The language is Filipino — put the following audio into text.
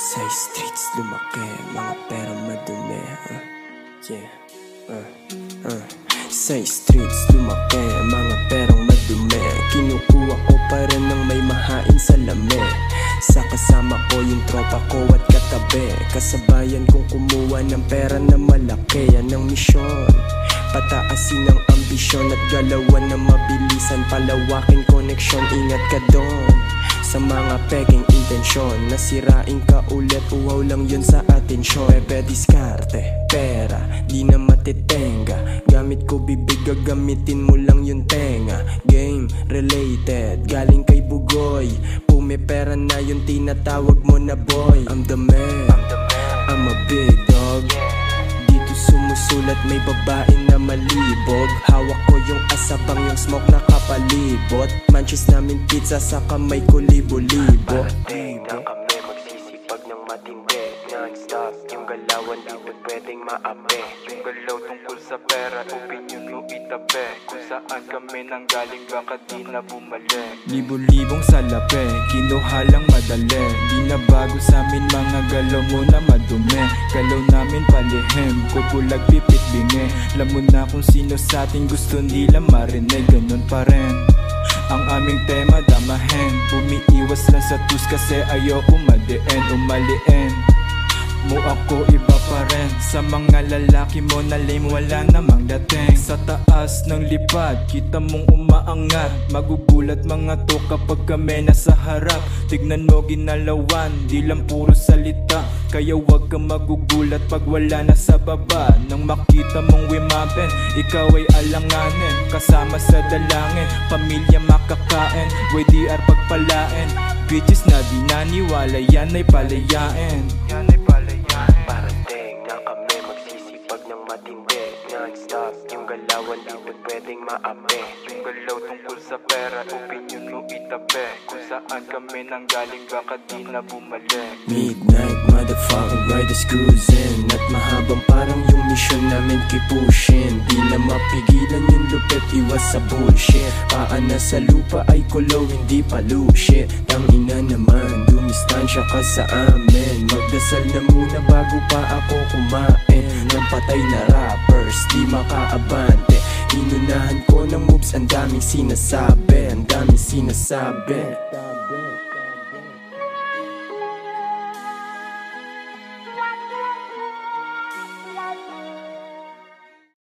Sa streets lumaki, mga perang madumi. Sa streets lumaki, mga perang madumi. Kinukuha ko pa rin ng may mahain sa lami. Sa kasama ko yung tropa ko at katabi. Kasabayan kong kumuha ng pera na malaki. Yan ang misyon, pataasin ang ambisyon at galawan na mabilisan. Palawakin koneksyon, ingat ka doon sa mga peking intensyon. Nasirain ka ulit, uhaw lang yun sa atensyon. Diskarte, pera, di na matitenga. Gamit ko bibig, gagamitin mo lang yung tenga. Game related, galing kay Bugoy. Pumipera na yung tinatawag mo na boy. I'm the man, I'm a big dog. Dito sumusulat may babae na malibog. Hawak ko yung asabang, yung smoke nakapalibot. Manchis namin pizza sa kamay ko libo-libo. Parating na kami magsisipag ng matindi. Non-stop yung galawan di ba pwedeng maapi. Yung galaw tungkol sa pera, opinion mo itabi. Kung saan kami nanggaling baka di na bumalik. Libo-libong salapi, kinuha lang madali. Di na bago sa amin mga galaw mo na madumi. Galaw namin palihim, kukulag pipit bingi. Alam mo na kung sino sa atin gusto nila marinig. Ganun pa rin ang aming tema, damahin. Umiiwas lang sa tus kasi ayaw umaliin mo ako, iba pa rin. Sa mga lalaki mo na lame, wala namang dating. Sa taas ng lipad, kita mong umaangat. Magugulat mga to kapag kami nasa harap. Tignan mo ginalawan, di lang puro salita. Kaya wag kang magugulat pag wala na sa baba. Nang makita mong wimapen, ikaw ay alanganin. Kasama sa dalangin, pamilya makakain. WDR pagpalain, bitches na di naniwala, yan ay palayain. Parating na kami magsisipag ng matindi. Non-stop yung galawan di ba pwedeng maapi. Yung galaw tungkol sa pera, opinion mo itabi. Kung saan kami nanggaling baka di na bumalik. Midnight, motherfucking riders cruising. At mahabang parang yung mission namin kipushin. Di na mapigilan yung lupit, iwas sa bullshit. Paan na sa lupa ay kulo, hindi palushit. Tangina naman, dumistansya ka sa amin. Magdasal na muna bago pa ako kumain. Ng patay na rappers, di makaabante. Inunahan ko ng moves, ang daming sinasabi.